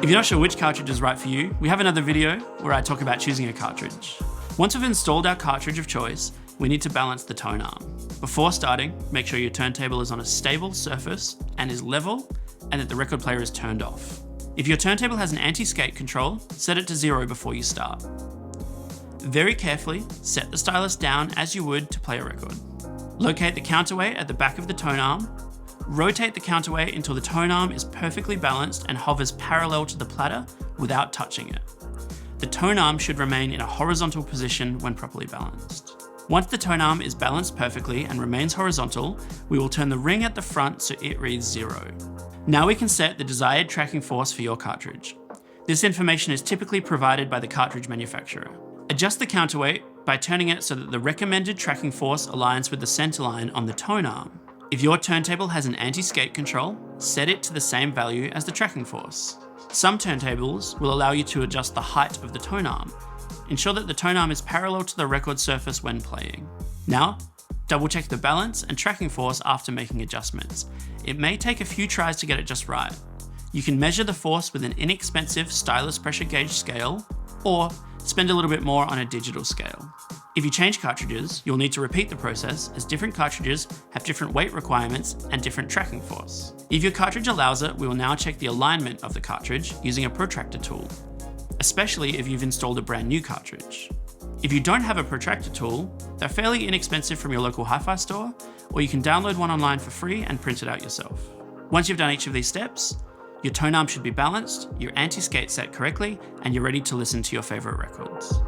If you're not sure which cartridge is right for you, we have another video where I talk about choosing a cartridge. Once we've installed our cartridge of choice, we need to balance the tone arm. Before starting, make sure your turntable is on a stable surface and is level, and that the record player is turned off. If your turntable has an anti-skate control, set it to 0 before you start. Very carefully, set the stylus down as you would to play a record. Locate the counterweight at the back of the tone arm. Rotate the counterweight until the tone arm is perfectly balanced and hovers parallel to the platter without touching it. The tone arm should remain in a horizontal position when properly balanced. Once the tone arm is balanced perfectly and remains horizontal, we will turn the ring at the front so it reads 0. Now we can set the desired tracking force for your cartridge. This information is typically provided by the cartridge manufacturer. Adjust the counterweight by turning it so that the recommended tracking force aligns with the center line on the tone arm. If your turntable has an anti-skate control, set it to the same value as the tracking force. Some turntables will allow you to adjust the height of the tone arm. Ensure that the tone arm is parallel to the record surface when playing. Now, double check the balance and tracking force after making adjustments. It may take a few tries to get it just right. You can measure the force with an inexpensive stylus pressure gauge scale, or spend a little bit more on a digital scale. If you change cartridges, you'll need to repeat the process as different cartridges have different weight requirements and different tracking force. If your cartridge allows it, we will now check the alignment of the cartridge using a protractor tool, especially if you've installed a brand new cartridge. If you don't have a protractor tool, they're fairly inexpensive from your local hi-fi store, or you can download one online for free and print it out yourself. Once you've done each of these steps, your tone arm should be balanced, your anti-skate set correctly, and you're ready to listen to your favorite records.